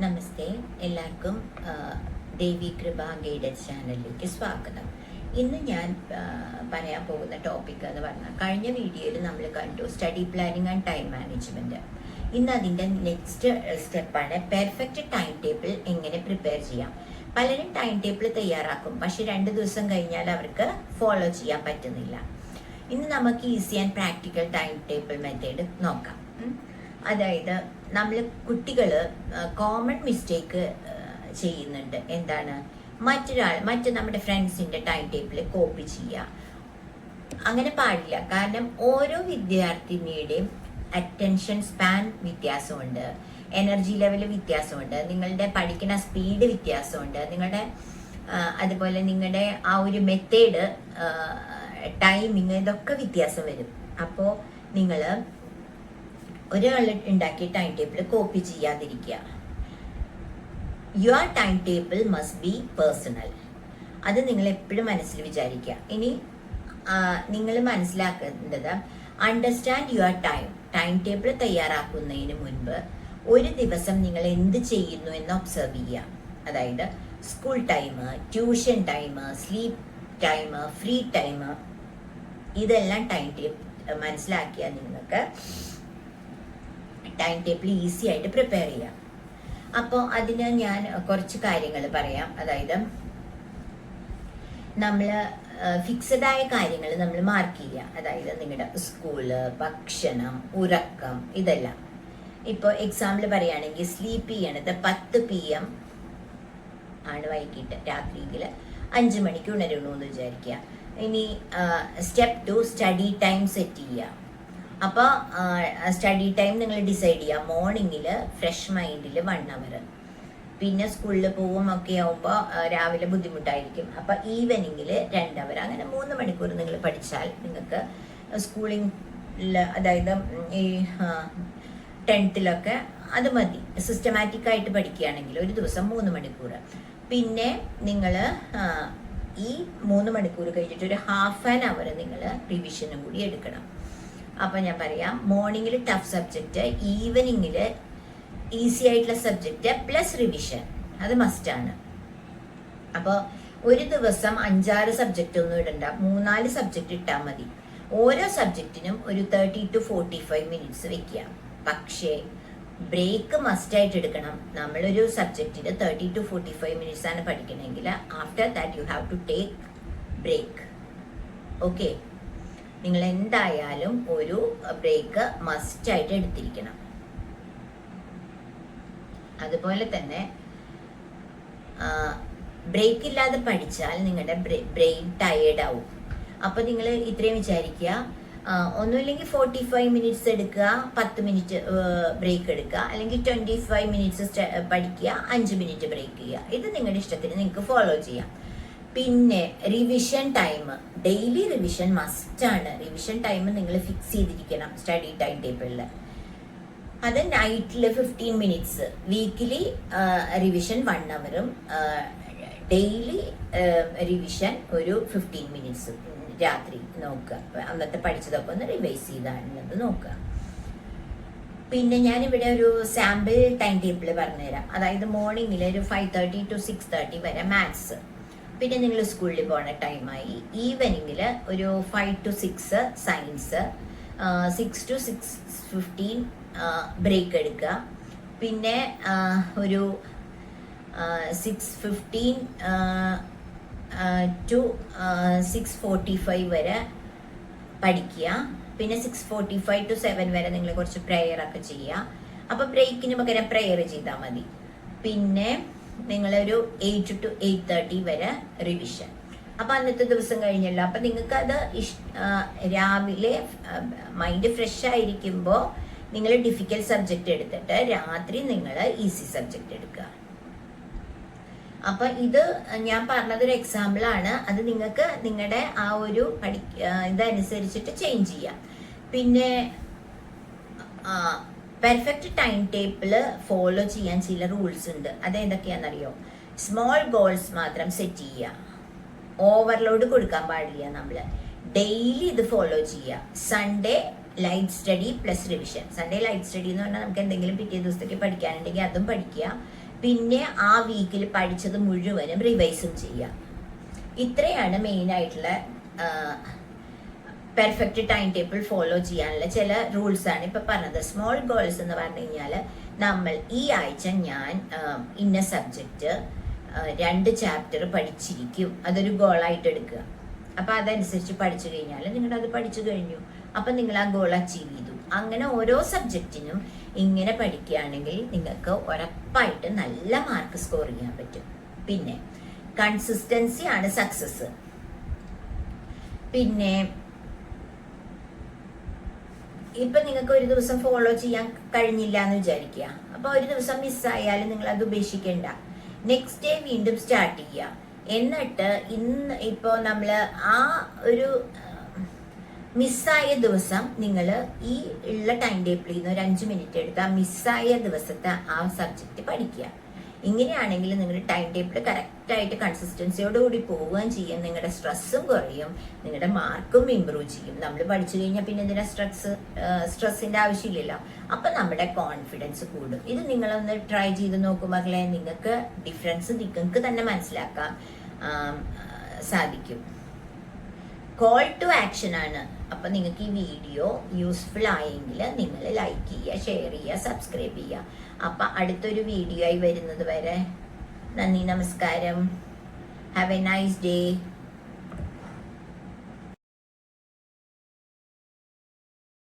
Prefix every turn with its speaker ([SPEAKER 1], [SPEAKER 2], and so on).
[SPEAKER 1] നമസ്തേ, എല്ലാവർക്കും ദേവി കൃപ ഗൈഡൻസ് ചാനലിലേക്ക് സ്വാഗതം. ഇന്ന് ഞാൻ പറയാൻ പോകുന്ന ടോപ്പിക് എന്ന് പറഞ്ഞാൽ, കഴിഞ്ഞ വീഡിയോയിൽ നമ്മൾ കണ്ടു study planning and time management. ഇന്ന് അതിൻ്റെ നെക്സ്റ്റ് സ്റ്റെപ്പാണ് പെർഫെക്റ്റ് ടൈം ടേബിൾ എങ്ങനെ പ്രിപ്പയർ ചെയ്യാം. പലരും ടൈം ടേബിൾ തയ്യാറാക്കും, പക്ഷെ 2 ദിവസം കഴിഞ്ഞാൽ അവർക്ക് ഫോളോ ചെയ്യാൻ പറ്റുന്നില്ല. ഇന്ന് നമുക്ക് easy and practical time table method നോക്കാം. അതായത് കുട്ടികൾ കോമൺ മിസ്റ്റേക്ക് ചെയ്യുന്നുണ്ട്. എന്താണ്? മറ്റ് നമ്മുടെ ഫ്രണ്ട്സിൻ്റെ ടൈം ടേബിൾ കോപ്പി ചെയ്യുക. അങ്ങനെ പാടില്ല. കാരണം ഓരോ വിദ്യാർത്ഥിനിയുടെയും അറ്റൻഷൻ സ്പാൻ വ്യത്യാസമുണ്ട്, എനർജി ലെവൽ വ്യത്യാസമുണ്ട്, നിങ്ങളുടെ പഠിക്കുന്ന സ്പീഡ് വ്യത്യാസമുണ്ട്, അതുപോലെ നിങ്ങളുടെ ആ ഒരു മെത്തേഡ്, ടൈമിങ്, ഇതൊക്കെ വ്യത്യാസം വരും. അപ്പോൾ നിങ്ങൾ ഒരാൾ ഉണ്ടാക്കിയ ടൈം ടേബിൾ കോപ്പി ചെയ്യാതിരിക്കുക. Your time table must be personal. അത് നിങ്ങൾ എപ്പോഴും മനസ്സിൽ വിചാരിക്കുക. ഇനി നിങ്ങൾ മനസ്സിലാക്കേണ്ടത്, അണ്ടർസ്റ്റാൻഡ് യുവർ ടൈം ടേബിൾ തയ്യാറാക്കുന്നതിന് മുൻപ് ഒരു ദിവസം നിങ്ങൾ എന്ത് ചെയ്യുന്നു എന്ന് ഒബ്സർവ് ചെയ്യുക. അതായത് school time, tuition time, sleep time, free time, ഇതെല്ലാം ടൈം ടേബിൾ മനസ്സിലാക്കിയാൽ നിങ്ങൾക്ക് ടൈം ടേബിൾ ഈസി ആയിട്ട് പ്രിപ്പയർ ചെയ്യാം. അപ്പോൾ അതിന് ഞാൻ കുറച്ച് കാര്യങ്ങൾ പറയാം. അതായത് നമ്മൾ ഫിക്സഡ് ആയ കാര്യങ്ങൾ നമ്മൾ മാർക്ക് ചെയ്യുക. അതായത് നിങ്ങളുടെ സ്കൂള്, ഭക്ഷണം, ഉറക്കം, ഇതെല്ലാം. ഇപ്പോൾ എക്സാമ്പിൾ പറയുകയാണെങ്കിൽ സ്ലീപ്പ് ചെയ്യണത് 10 PM ആണ്, വൈകിട്ട് രാത്രിയിൽ 5 മണിക്ക് ഉണരണു എന്ന് വിചാരിക്കുക. ഇനി സ്റ്റെപ്പ് 2, സ്റ്റഡി ടൈം സെറ്റ് ചെയ്യുക. അപ്പോൾ സ്റ്റഡി ടൈം നിങ്ങൾ ഡിസൈഡ് ചെയ്യുക. മോർണിംഗിൽ ഫ്രഷ് മൈൻഡിൽ 1 hour, പിന്നെ സ്കൂളിൽ പോവും ഒക്കെ ആവുമ്പോൾ രാവിലെ ബുദ്ധിമുട്ടായിരിക്കും. അപ്പോൾ ഈവനിങ്ങിൽ 2 hour, അങ്ങനെ 3 മണിക്കൂർ നിങ്ങൾ പഠിച്ചാൽ നിങ്ങൾക്ക് സ്കൂളിംഗിൽ, അതായത് ഈ 10th അത് മതി. സിസ്റ്റമാറ്റിക് ആയിട്ട് പഠിക്കുകയാണെങ്കിൽ ഒരു ദിവസം 3 മണിക്കൂർ. പിന്നെ നിങ്ങൾ ഈ 3 മണിക്കൂർ കഴിഞ്ഞിട്ട് ഒരു ½ hour നിങ്ങൾ റിവിഷനും കൂടി എടുക്കണം. അപ്പോൾ ഞാൻ പറയാം, മോർണിംഗിൽ ടഫ് സബ്ജക്റ്റ്, ഈവനിങ്ങിൽ ഈസി ആയിട്ടുള്ള സബ്ജക്റ്റ് പ്ലസ് റിവിഷൻ, അത് മസ്റ്റാണ്. അപ്പോൾ ഒരു ദിവസം 5-6 സബ്ജക്റ്റ് ഒന്നും ഇടണ്ട, 3-4 സബ്ജക്റ്റ് ഇട്ടാൽ മതി. ഓരോ സബ്ജക്റ്റിനും ഒരു 30 to 45 minutes വെക്കുക. പക്ഷേ ബ്രേക്ക് മസ്റ്റായിട്ട് എടുക്കണം. നമ്മളൊരു സബ്ജക്റ്റിന് 30 to 45 minutes ആണ് പഠിക്കണമെങ്കിൽ after that you have to take break. Okay, നിങ്ങൾ എന്തായാലും ഒരു ബ്രേക്ക് മസ്റ്റായിട്ട് എടുത്തിരിക്കണം. അതുപോലെ തന്നെ ബ്രേക്ക് ഇല്ലാതെ പഠിച്ചാൽ നിങ്ങളുടെ ബ്രെയിൻ ടയേർഡ് ആവും. അപ്പോൾ നിങ്ങൾ ഇത്രയും വിചാരിക്കുക, ഒന്നുമില്ലെങ്കിൽ 45 minutes എടുക്കുക, 10 minute ബ്രേക്ക് എടുക്കുക, അല്ലെങ്കിൽ 25 minutes പഠിക്കുക, 5 minute ബ്രേക്ക് ചെയ്യുക. ഇത് നിങ്ങളുടെ ഇഷ്ടത്തിന് നിങ്ങൾക്ക് ഫോളോ ചെയ്യാം. പിന്നെ റിവിഷൻ ടൈം, ഡെയിലി റിവിഷൻ മസ്റ്റാണ്. റിവിഷൻ ടൈം നിങ്ങൾ ഫിക്സ് ചെയ്തിരിക്കണം സ്റ്റഡി ടൈം ടേബിളിൽ. അത് നൈറ്റിൽ 15 minutes, weekly revision 1 hour, daily revision ഒരു 15 minutes രാത്രി നോക്കുക. അന്നത്തെ പഠിച്ചതൊക്കെ ഒന്ന് റിവൈസ് ചെയ്താണുള്ളത് നോക്കുക. പിന്നെ ഞാനിവിടെ ഒരു സാമ്പിൾ ടൈം ടേബിൾ പറഞ്ഞുതരാം. അതായത് മോർണിംഗിൽ ഒരു 5:30 to 6:30 വരെ മാത്സ്, പിന്നെ നിങ്ങൾ സ്കൂളിൽ പോകുന്ന ടൈമായി. ഈവനിങ്ങിൽ ഒരു 5 to 6 സയൻസ്, 6 to 6:15 ബ്രേക്ക് എടുക്കുക. പിന്നെ ഒരു 6:15 to 6:45 വരെ പഠിക്കുക. പിന്നെ 6:45 to 7 വരെ നിങ്ങൾ കുറച്ച് പ്രെയറൊക്കെ ചെയ്യുക. അപ്പോൾ ബ്രേക്കിന് പകരം പ്രെയർ ചെയ്താൽ മതി. പിന്നെ നിങ്ങളൊരു 8 to 8:30 വരെ റിവിഷൻ. അപ്പം അന്നത്തെ ദിവസം കഴിഞ്ഞല്ലോ. അപ്പം നിങ്ങൾക്ക് അത് രാവിലെ മൈൻഡ് ഫ്രഷ് ആയിരിക്കുമ്പോൾ നിങ്ങൾ ഡിഫിക്കൽട്ട് സബ്ജക്റ്റ് എടുത്തിട്ട് രാത്രി നിങ്ങൾ ഈസി സബ്ജക്റ്റ് എടുക്കുക. അപ്പം ഇത് ഞാൻ പറഞ്ഞതൊരു എക്സാമ്പിളാണ്. അത് നിങ്ങൾക്ക് നിങ്ങളുടെ ആ ഒരു ഇതനുസരിച്ചിട്ട് ചേഞ്ച് ചെയ്യാം. പിന്നെ പെർഫെക്റ്റ് ടൈം ടേബിൾ ഫോളോ ചെയ്യാൻ ചില റൂൾസ് ഉണ്ട്. അതെന്തൊക്കെയാണെന്നറിയോ? സ്മോൾ ഗോൾസ് മാത്രം സെറ്റ് ചെയ്യുക, ഓവർലോഡ് കൊടുക്കാൻ പാടില്ല. നമ്മൾ ഡെയിലി ഇത് ഫോളോ ചെയ്യുക. Sunday light study plus revision. Sunday light study എന്ന് പറഞ്ഞാൽ നമുക്ക് എന്തെങ്കിലും പിറ്റേ ദിവസത്തേക്ക് പഠിക്കാനുണ്ടെങ്കിൽ അതും പഠിക്കുക. പിന്നെ ആ വീക്കിൽ പഠിച്ചത് മുഴുവനും റിവൈസും ചെയ്യുക. ഇത്രയാണ് മെയിനായിട്ടുള്ള പെർഫെക്റ്റ് ടൈം ടേബിൾ ഫോളോ ചെയ്യാനുള്ള ചില റൂൾസാണ് ഇപ്പം പറഞ്ഞത്. സ്മോൾ ഗോൾസ് എന്ന് പറഞ്ഞു കഴിഞ്ഞാൽ നമ്മൾ ഈ ആഴ്ച ഞാൻ ഇന്ന സബ്ജക്റ്റ് 2 ചാപ്റ്റർ പഠിച്ചിരിക്കും, അതൊരു ഗോളായിട്ട് എടുക്കുക. അപ്പം അതനുസരിച്ച് പഠിച്ചു കഴിഞ്ഞാൽ നിങ്ങളത് പഠിച്ചു കഴിഞ്ഞു, അപ്പം നിങ്ങൾ ആ ഗോൾ അച്ചീവ് ചെയ്തു. അങ്ങനെ ഓരോ സബ്ജക്റ്റിനും ഇങ്ങനെ പഠിക്കുകയാണെങ്കിൽ നിങ്ങൾക്ക് ഉറപ്പായിട്ട് നല്ല മാർക്ക് സ്കോർ ചെയ്യാൻ പറ്റും. പിന്നെ കൺസിസ്റ്റൻസി ആണ് സക്സസ്. പിന്നെ ഇപ്പൊ നിങ്ങൾക്ക് ഒരു ദിവസം ഫോളോ ചെയ്യാൻ കഴിഞ്ഞില്ല എന്ന് വിചാരിക്കുക. അപ്പൊ ഒരു ദിവസം മിസ്സായാലും നിങ്ങൾ അത് ഉപേക്ഷിക്കേണ്ട. നെക്സ്റ്റ് ഡേ വീണ്ടും സ്റ്റാർട്ട് ചെയ്യുക. എന്നിട്ട് ഇന്ന് ഇപ്പോൾ നമ്മൾ ആ ഒരു മിസ്സായ ദിവസം നിങ്ങൾ ഈ ഉള്ള ടൈം ടേബിളിൽ നിന്ന് ഒരു 5 മിനിറ്റ് എടുത്ത് ആ മിസ്സായ ദിവസത്തെ ആ സബ്ജക്റ്റ് പഠിക്കുക. ഇങ്ങനെയാണെങ്കിൽ നിങ്ങളുടെ ടൈം ടേബിൾ കറക്റ്റായിട്ട് കൺസിസ്റ്റൻസിയോടുകൂടി പോവുകയും ചെയ്യും. നിങ്ങളുടെ സ്ട്രെസ്സും കുറയും, നിങ്ങളുടെ മാർക്കും ഇമ്പ്രൂവ് ചെയ്യും. നമ്മൾ പഠിച്ചു കഴിഞ്ഞാൽ പിന്നെ എന്തിനാ സ്ട്രെസ്സിൻ്റെ ആവശ്യമില്ലല്ലോ. അപ്പം നമ്മുടെ കോൺഫിഡൻസ് കൂടും. ഇത് നിങ്ങളൊന്ന് ട്രൈ ചെയ്ത് നോക്കും മക്കളെ, നിങ്ങൾക്ക് ഡിഫറൻസ് നിങ്ങൾക്ക് തന്നെ മനസ്സിലാക്കാൻ സാധിക്കും. കോൾ ടു ആക്ഷൻ ആണ്. അപ്പം നിങ്ങൾക്ക് ഈ വീഡിയോ യൂസ്ഫുൾ ആയെങ്കിൽ നിങ്ങൾ ലൈക്ക് ചെയ്യുക, ഷെയർ ചെയ്യുക, സബ്സ്ക്രൈബ് ചെയ്യുക. അപ്പം അടുത്തൊരു വീഡിയോ ആയി വരുന്നത് വരെ നന്ദി, നമസ്കാരം. Have A nice day.